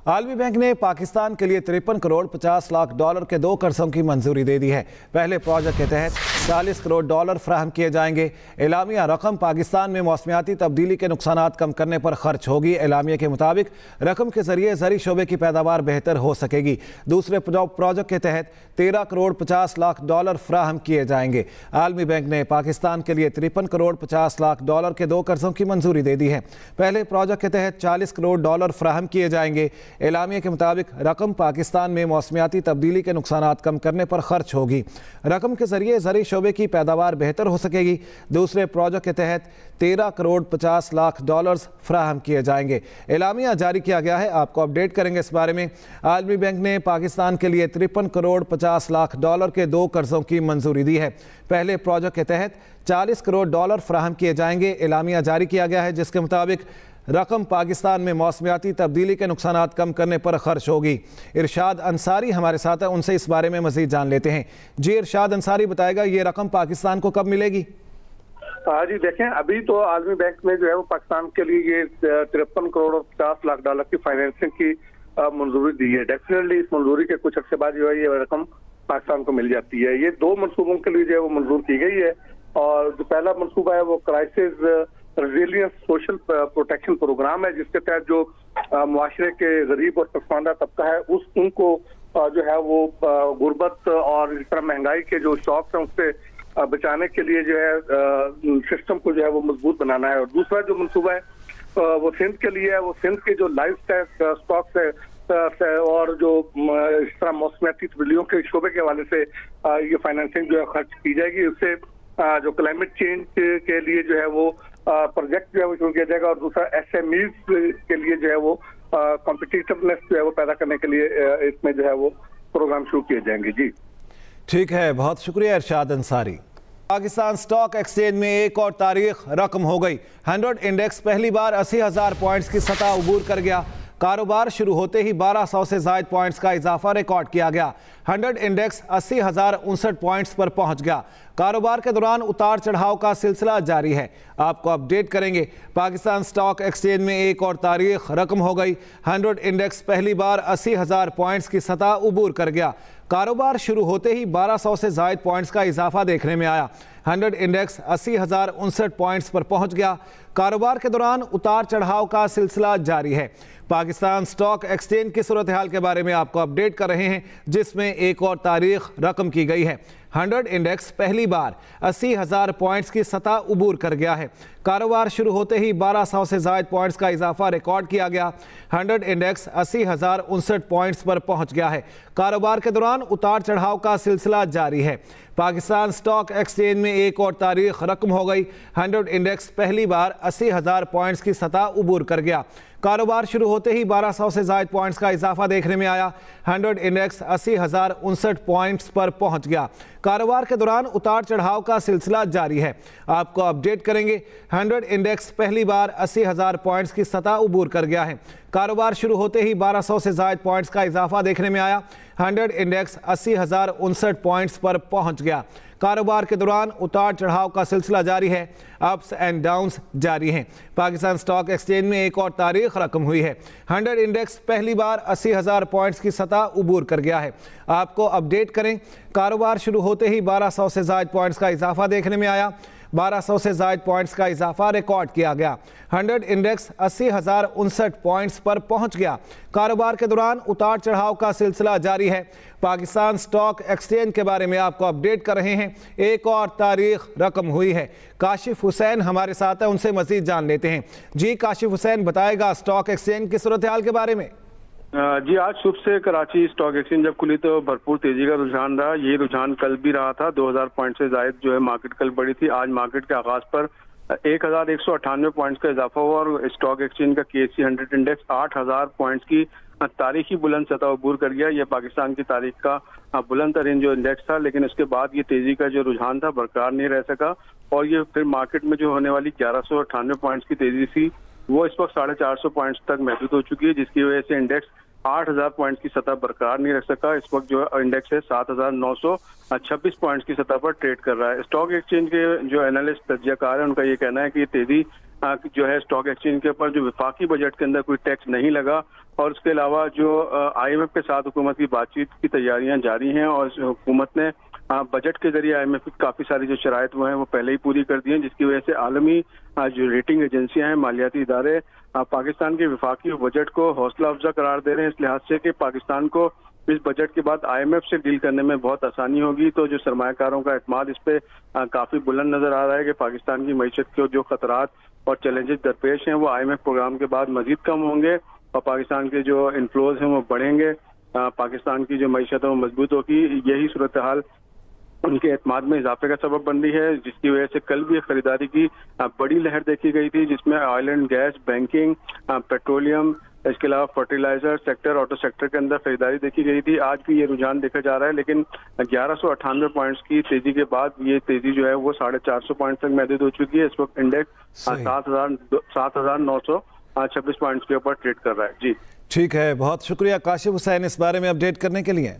आलमी बैंक ने पाकिस्तान के लिए 53 करोड़ 50 लाख डॉलर के 2 कर्जों की मंजूरी दे दी है। पहले प्रोजेक्ट के तहत 40 करोड़ डॉलर फ्राहम किए जाएंगे। एलामिया रकम पाकिस्तान में मौसमियाती तब्दीली के नुकसानात कम करने पर खर्च होगी। एलामिया के मुताबिक रकम के जरिए ज़री शोबे की पैदावार बेहतर हो सकेगी। दूसरे प्रोजेक्ट के तहत 13 करोड़ 50 लाख डॉलर फ्राहम किए जाएंगे। आलमी बैंक ने पाकिस्तान के लिए 53 करोड़ 50 लाख डॉलर के 2 कर्जों की मंजूरी दे दी है। पहले प्रोजेक्ट के तहत 40 करोड़ डॉलर फ्राहम किए जाएंगे। एलामिया के मुताबिक रकम पाकिस्तान में मौसमियाती तब्दीली के नुकसानात कम करने पर खर्च होगी। रकम के जरिए ज़री शोबे की पैदावार बेहतर हो सकेगी। दूसरे प्रोजेक्ट के तहत 13 करोड़ 50 लाख डॉलर्स फ्राहम किए जाएंगे। एलामिया जारी किया गया है, आपको अपडेट करेंगे इस बारे में। आलमी बैंक ने पाकिस्तान के लिए 53 करोड़ 50 लाख डॉलर के 2 कर्जों की मंजूरी दी है। पहले प्रोजेक्ट के तहत 40 करोड़ डॉलर फ्राहम किए जाएंगे। एलामिया जारी किया गया है जिसके मुताबिक रकम पाकिस्तान में मौसमियाती तब्दीली के नुकसानात कम करने पर खर्च होगी। इरशाद अंसारी हमारे साथ है, उनसे इस बारे में मजीद जान लेते हैं। जी इरशाद अंसारी, बताएगा ये रकम पाकिस्तान को कब मिलेगी? हाँ जी, देखें अभी तो आलमी बैंक ने जो है वो पाकिस्तान के लिए ये 53 करोड़ 50 लाख डॉलर की फाइनेंसिंग की मंजूरी दी है। डेफिनेटली इस मंजूरी के कुछ अर्से बाद जो है ये रकम पाकिस्तान को मिल जाती है। ये 2 मनसूबों के लिए जो है वो मंजूर की गई है और जो पहला मनसूबा है वो crisis resilience social protection programme है, जिसके तहत जो मुआशरे के गरीब और पसमानदा तबका है उनको जो है वो गुर्बत और इस तरह महंगाई के जो शॉक्स हैं उससे बचाने के लिए जो है सिस्टम को जो है वो मजबूत बनाना है। और दूसरा जो मनसूबा है वो सिंध के लिए है। वो सिंध के जो लाइफ स्टॉक्स है और जो इस तरह मौसमियाती तब्दीलियों के शोबे के हवाले से ये फाइनेंसिंग जो है खर्च की जाएगी। उससे जो क्लाइमेट चेंज के लिए जो है वो प्रोजेक्ट जो है वो शुरू किया जाएगा और दूसरा एसएमईज के लिए जो है वो कॉम्पिटिटिवनेस जो है वो पैदा करने के लिए इसमें जो है वो प्रोग्राम शुरू किए जाएंगे। जी ठीक है, बहुत शुक्रिया इरशाद अंसारी। पाकिस्तान स्टॉक एक्सचेंज में एक और तारीख रकम हो गई। 100 इंडेक्स पहली बार 80,000 पॉइंट्स की सतह अबूर कर गया। कारोबार शुरू होते ही 1200 से ज़ायद पॉइंट्स का इजाफा रिकॉर्ड किया गया। 100 इंडेक्स 80,059 पॉइंट्स पर पहुंच गया। कारोबार के दौरान उतार चढ़ाव का सिलसिला जारी है, आपको अपडेट करेंगे। पाकिस्तान स्टॉक एक्सचेंज में एक और तारीख रकम हो गई। 100 इंडेक्स पहली बार 80,000 पॉइंट्स की सतह अबूर कर गया। कारोबार शुरू होते ही 1200 से ज़ायद पॉइंट्स का इजाफा देखने में आया। 100 इंडेक्स 80,059 पॉइंट्स पर पहुंच गया। कारोबार के दौरान उतार चढ़ाव का सिलसिला जारी है। पाकिस्तान स्टॉक एक्सचेंज की सूरत हाल के बारे में आपको अपडेट कर रहे हैं, जिसमें एक और तारीख रकम की गई है। 100 इंडेक्स पहली बार 80,000 पॉइंट्स की सतह अबूर कर गया है। कारोबार शुरू होते ही 1200 से ज़ायद पॉइंट्स का इजाफा रिकॉर्ड किया गया। 100 इंडेक्स 80,059 पॉइंट्स पर पहुंच गया है। कारोबार के दौरान उतार चढ़ाव का सिलसिला जारी है। पाकिस्तान स्टॉक एक्सचेंज में एक और तारीख रकम हो गई। 100 इंडेक्स पहली बार 80,000 पॉइंट्स की सतह अबूर कर गया। कारोबार शुरू होते ही 1200 से ज़ायद पॉइंट्स का इजाफा देखने में आया। 100 इंडेक्स 80,059 पॉइंट्स पर पहुंच गया। कारोबार के दौरान उतार चढ़ाव का सिलसिला जारी है, आपको अपडेट करेंगे। 100 इंडेक्स पहली बार 80,000 पॉइंट्स की सतह अबूर कर गया है। कारोबार शुरू होते ही 1200 से ज़ायद पॉइंट्स का इजाफा देखने में आया। 100 इंडेक्स 80,059 पॉइंट्स पर पहुंच गया। कारोबार के दौरान उतार चढ़ाव का सिलसिला जारी है, अप्स एंड डाउन्स जारी हैं। पाकिस्तान स्टॉक एक्सचेंज में एक और तारीख रकम हुई है। 100 इंडेक्स पहली बार 80,000 पॉइंट्स की सतह अबूर कर गया है, आपको अपडेट करें। कारोबार शुरू होते ही 1200 से ज़ायद पॉइंट्स का इजाफा देखने में आया। 1200 से ज़ायद पॉइंट्स का इजाफा रिकॉर्ड किया गया। 100 इंडेक्स 80,059 पॉइंट्स पर पहुंच गया। कारोबार के दौरान उतार चढ़ाव का सिलसिला जारी है। पाकिस्तान स्टॉक एक्सचेंज के बारे में आपको अपडेट कर रहे हैं, एक और तारीख रकम हुई है। काशिफ हुसैन हमारे साथ है, उनसे मजीद जान लेते हैं। जी काशिफ हुसैन, बताएगा स्टॉक एक्सचेंज की सूरत हाल के बारे में। जी, आज सुबह से कराची स्टॉक एक्सचेंज जब खुली तो भरपूर तेजी का रुझान रहा। ये रुझान कल भी रहा था। 2000 पॉइंट से जायद जो है मार्केट कल बढ़ी थी। आज मार्केट के आगाज पर 1198 पॉइंट्स का इजाफा हुआ और स्टॉक एक्सचेंज का KSE 100 इंडेक्स 8000 पॉइंट्स की तारीखी बुलंद सतह अबूर कर गया। यह पाकिस्तान की तारीख का बुलंद तरीन जो इंडेक्स था, लेकिन उसके बाद ये तेजी का जो रुझान था बरकरार नहीं रह सका और ये फिर मार्केट में जो होने वाली 1198 पॉइंट्स की तेजी थी वो इस वक्त 450 पॉइंट्स तक महदूद हो चुकी है, जिसकी वजह से इंडेक्स 8000 पॉइंट्स की सतह बरकरार नहीं रख सका। इस वक्त जो इंडेक्स है 7,926 पॉइंट्स की सतह पर ट्रेड कर रहा है। स्टॉक एक्सचेंज के जो एनालिस्ट तज्जियाकार है उनका ये कहना है कि ये तेजी जो है स्टॉक एक्सचेंज के ऊपर जो विफाकी बजट के अंदर कोई टैक्स नहीं लगा, और उसके अलावा जो IMF के साथ हुकूमत की बातचीत की तैयारियां जारी हैं, और हुकूमत ने बजट के जरिए IMF की काफी सारी जो शराइत वो हैं वो पहले ही पूरी कर दी हैं, जिसकी वजह से आलमी जो रेटिंग एजेंसियां हैं, मालियाती इदारे पाकिस्तान के विफाकी बजट को हौसला अफजा करार दे रहे हैं, इस लिहाज से कि पाकिस्तान को इस बजट के बाद IMF से डील करने में बहुत आसानी होगी। तो जो सरमायाकारों का एतमाद इस पे काफी बुलंद नजर आ रहा है कि पाकिस्तान की मईशत के जो खतरात और चैलेंजेस दरपेश हैं वो IMF प्रोग्राम के बाद मजीद कम होंगे, और पाकिस्तान के जो इनफ्लोज हैं वो बढ़ेंगे, पाकिस्तान की जो मईशत है वो मजबूत होगी। यही सूरत हाल उनके एतमाद में इजाफे का सबब बन रही है, जिसकी वजह से कल भी खरीदारी की बड़ी लहर देखी गई थी, जिसमें oil and gas, banking, petroleum, इसके अलावा फर्टिलाइजर सेक्टर, ऑटो सेक्टर के अंदर खरीदारी देखी गई थी। आज भी ये रुझान देखा जा रहा है, लेकिन 1198 पॉइंट्स की तेजी के बाद ये तेजी जो है वो 450 पॉइंट तक महदूद हो चुकी है। इस वक्त इंडेक्स 7,926 पॉइंट्स के ऊपर ट्रेड कर रहा है। जी ठीक है, बहुत शुक्रिया काशिफ हुसैन इस बारे में अपडेट करने के लिए।